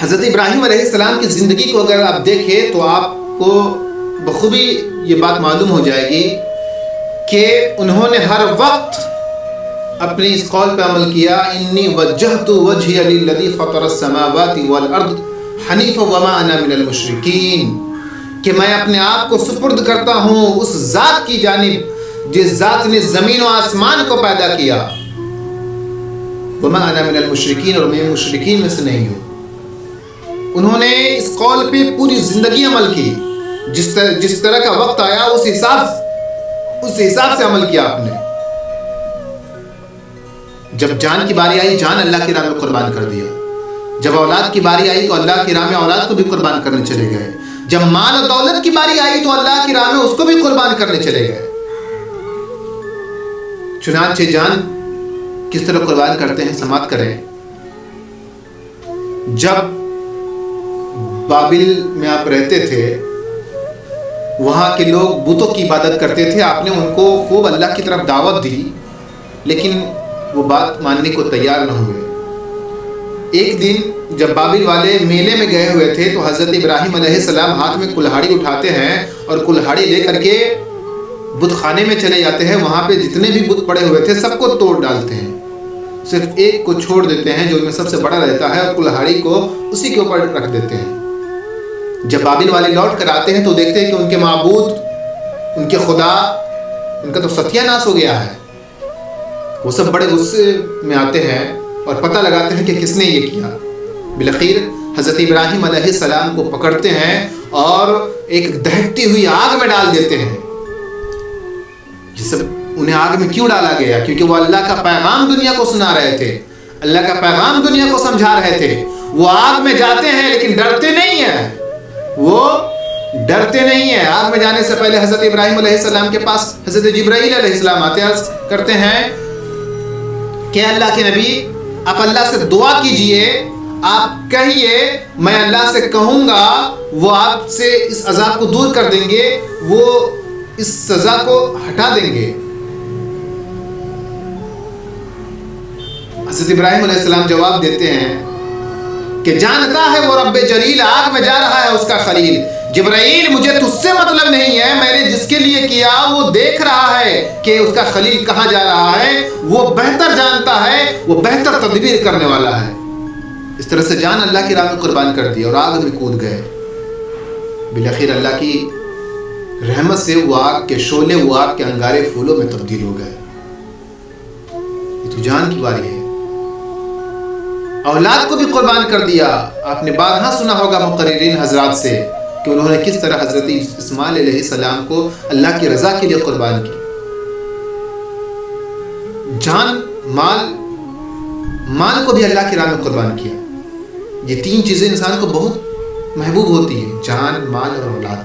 حضرت ابراہیم علیہ السلام کی زندگی کو اگر آپ دیکھیں تو آپ کو بخوبی یہ بات معلوم ہو جائے گی کہ انہوں نے ہر وقت اپنی اس قول پہ عمل کیا، انی وجہت وجہی للذی فطر السماوات والارض حنیفا وما انا من المشرکین، کہ میں اپنے آپ کو سپرد کرتا ہوں اس ذات کی جانب جس ذات نے زمین و آسمان کو پیدا کیا، وما انا من المشرکین، اور میں مشرکین میں سے نہیں ہوں۔ انہوں نے اس قول پہ پوری زندگی عمل کی، جس طرح کا وقت آیا اس حساب سے عمل کیا آپ نے۔ جب جان کی باری آئی جان اللہ کی راہ میں قربان کر دیا، جب اولاد کی باری آئی تو اللہ کی راہ میں اولاد کو بھی قربان کرنے چلے گئے، جب مال و دولت کی باری آئی تو اللہ کی راہ میں اس کو بھی قربان کرنے چلے گئے۔ چنانچہ جان کس طرح قربان کرتے ہیں سماعت کریں۔ جب بابل میں آپ رہتے تھے، وہاں کے لوگ بتوں کی عبادت کرتے تھے، آپ نے ان کو خوب اللہ کی طرف دعوت دی، لیکن وہ بات ماننے کو تیار نہ ہوئے۔ ایک دن جب بابل والے میلے میں گئے ہوئے تھے تو حضرت ابراہیم علیہ السلام ہاتھ میں کلہاڑی اٹھاتے ہیں اور کلہاڑی لے کر کے بت خانے میں چلے جاتے ہیں۔ وہاں پہ جتنے بھی بت پڑے ہوئے تھے سب کو توڑ ڈالتے ہیں، صرف ایک کو چھوڑ دیتے ہیں جو ان میں سب سے بڑا رہتا ہے، اور کلہاڑی کو اسی کے اوپر رکھ دیتے ہیں۔ جب بابل والے لوٹ کر آتے ہیں تو دیکھتے ہیں کہ ان کے معبود، ان کے خدا، ان کا تو ستیہ ناش ہو گیا ہے۔ وہ سب بڑے غصے میں آتے ہیں اور پتہ لگاتے ہیں کہ کس نے یہ کیا۔ بالآخر حضرت ابراہیم علیہ السلام کو پکڑتے ہیں اور ایک دہکتی ہوئی آگ میں ڈال دیتے ہیں۔ یہ سب انہیں آگ میں کیوں ڈالا گیا؟ کیونکہ وہ اللہ کا پیغام دنیا کو سنا رہے تھے، اللہ کا پیغام دنیا کو سمجھا رہے تھے۔ وہ آگ میں جاتے ہیں لیکن ڈرتے نہیں ہیں، وہ ڈرتے نہیں ہیں۔ آگ میں جانے سے پہلے حضرت ابراہیم علیہ السلام کے پاس حضرت جبرائیل علیہ السلام آتے ہیں، عرض کرتے ہیں کہ اللہ کے نبی آپ اللہ سے دعا کیجئے، آپ کہیے میں اللہ سے کہوں گا وہ آپ سے اس عذاب کو دور کر دیں گے، وہ اس سزا کو ہٹا دیں گے۔ حضرت ابراہیم علیہ السلام جواب دیتے ہیں کہ جانتا ہے وہ رب جلیل آگ میں جا رہا ہے اس کا خلیل، جبرائیل مجھے تجھ سے مطلب نہیں ہے، میں نے جس کے لیے کیا وہ دیکھ رہا ہے کہ اس کا خلیل کہاں جا رہا ہے، وہ بہتر جانتا ہے، وہ بہتر تدبیر کرنے والا ہے۔ اس طرح سے جان اللہ کی راہ میں قربان کر دی اور آگ میں کود گئے۔ بالآخر اللہ کی رحمت سے وہ آگ کے شعلے، وہ آگ کے انگارے پھولوں میں تبدیل ہو گئے۔ یہ تو جان کی باری ہے۔ اولاد کو بھی قربان کر دیا۔ آپ نے بارہا سنا ہوگا مقررین حضرات سے کہ انہوں نے کس طرح حضرت اسماعیل علیہ السلام کو اللہ کی رضا کے لیے قربان کی۔ جان، مال کو بھی اللہ کی راہ میں قربان کیا۔ یہ تین چیزیں انسان کو بہت محبوب ہوتی ہیں، جان، مال اور اولاد۔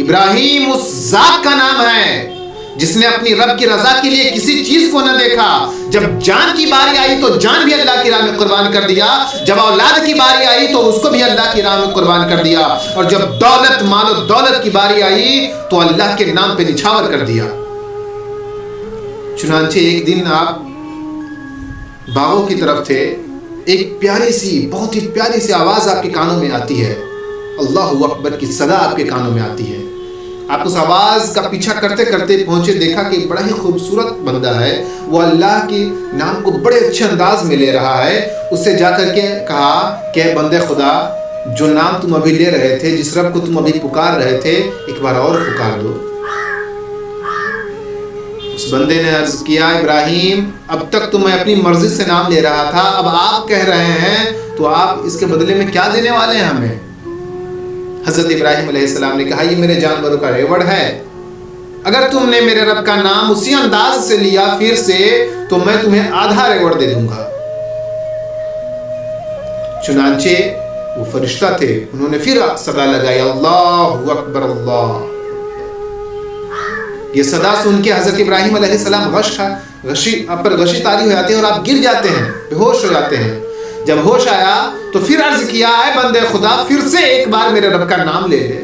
ابراہیم اس ذات کا نام ہے جس نے اپنی رب کی رضا کے لیے کسی چیز کو نہ دیکھا۔ جب جان کی باری آئی تو جان بھی اللہ کی راہ میں قربان کر دیا، جب اولاد کی باری آئی تو اس کو بھی اللہ کی راہ میں قربان کر دیا، اور جب دولت، مال و دولت کی باری آئی تو اللہ کے نام پہ نچھاور کر دیا۔ چنانچہ ایک دن آپ باغوں کی طرف تھے، ایک پیاری سی، بہت ہی پیاری سی آواز آپ کے کانوں میں آتی ہے، اللہ اکبر کی صدا آپ کے کانوں میں آتی ہے۔ آپ اس آواز کا پیچھا کرتے کرتے پہنچے، دیکھا کہ بڑا ہی خوبصورت بندہ ہے، وہ اللہ کے نام کو بڑے اچھے انداز میں لے رہا ہے۔ اس سے جا کر کے کہا کہ بندے خدا، جو نام تم ابھی لے رہے تھے، جس رب کو تم ابھی پکار رہے تھے، ایک بار اور پکار دو۔ اس بندے نے عرض کیا، ابراہیم اب تک تو میں اپنی مرضی سے نام لے رہا تھا، اب آپ کہہ رہے ہیں تو آپ اس کے بدلے میں کیا دینے والے ہیں ہمیں؟ حضرت ابراہیم علیہ السلام نے کہا، یہ میرے جانوروں کا ریوڑ ہے، اگر تم نے میرے رب کا نام اسی انداز سے لیا پھر سے تو میں تمہیں آدھا ریوڑ دے دوں گا۔ چنانچہ وہ فرشتہ تھے، انہوں نے پھر صدا لگائی، اللہ اکبر اللہ۔ یہ صدا سن کے حضرت ابراہیم علیہ السلام غشی طاری ہو جاتے ہیں اور آپ گر جاتے ہیں، بے ہوش ہو جاتے ہیں۔ جب ہوش آیا تو پھر عرض کیا، اے بندے خدا، پھر سے ایک بار میرے رب کا نام لے لے۔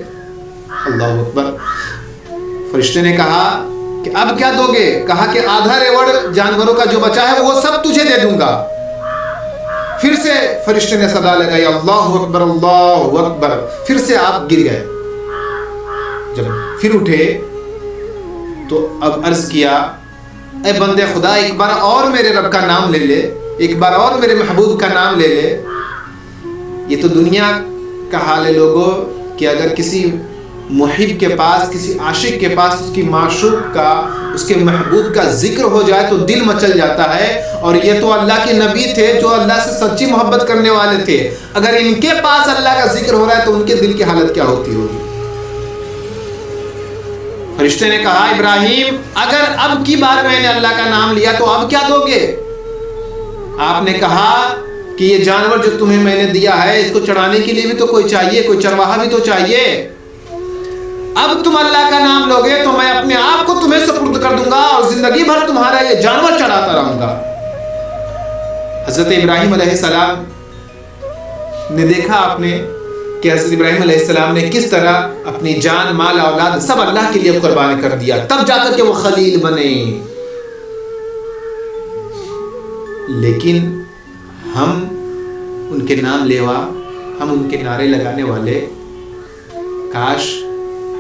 اللہ اکبر۔ فرشتے نے کہا کہ اب کیا دو گے؟ کہا کہ آدھا ریوڑ جانوروں کا جو بچا ہے وہ سب تجھے دے دوں گا۔ پھر سے فرشتے نے صدا لگائی اللہ اکبر اللہ اکبر، پھر سے آپ گر گئے۔ جب پھر اٹھے تو اب عرض کیا اے بندے خدا ایک بار اور میرے رب کا نام لے لے، ایک بار اور میرے محبوب کا نام لے لے۔ یہ تو دنیا کا حال ہے لوگوں کہ اگر کسی محب کے پاس، کسی عاشق کے پاس اس کی معشوق کا، اس کے محبوب کا ذکر ہو جائے تو دل مچل جاتا ہے۔ اور یہ تو اللہ کے نبی تھے جو اللہ سے سچی محبت کرنے والے تھے، اگر ان کے پاس اللہ کا ذکر ہو رہا ہے تو ان کے دل کی حالت کیا ہوتی ہوگی؟ فرشتے نے کہا ابراہیم اگر اب کی بار میں نے اللہ کا نام لیا تو اب کیا دو گے؟ آپ نے کہا کہ یہ جانور جو تمہیں میں نے دیا ہے اس کو چڑھانے کے لیے بھی تو کوئی چاہیے، کوئی چرواہا بھی تو چاہیے۔ اب تم اللہ کا نام لوگے تو میں اپنے آپ کو تمہیں سپرد کر دوں گا اور زندگی بھر تمہارا یہ جانور چڑھاتا رہوں گا۔ حضرت ابراہیم علیہ السلام نے دیکھا آپ نے کہ حضرت ابراہیم علیہ السلام نے کس طرح اپنی جان، مال، اولاد سب اللہ کے لیے قربان کر دیا، تب جا کر کے وہ خلیل بنے۔ لیکن ہم ان کے نام لیوا، ہم ان کے نعرے لگانے والے، کاش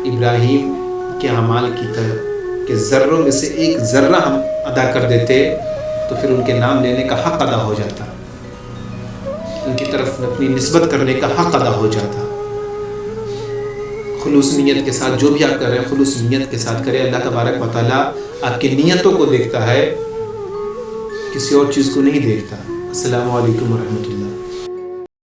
ابراہیم کے اعمال کی طرح کہ ذروں میں سے ایک ذرہ ہم ادا کر دیتے تو پھر ان کے نام لینے کا حق ادا ہو جاتا، ان کی طرف اپنی نسبت کرنے کا حق ادا ہو جاتا۔ خلوص نیت کے ساتھ جو بھی آپ کر رہے ہیں خلوص نیت کے ساتھ کریں، اللہ تبارک و تعالیٰ آپ کی نیتوں کو دیکھتا ہے، کسی اور چیز کو نہیں دیکھتا۔ السلام علیکم ورحمۃ اللہ۔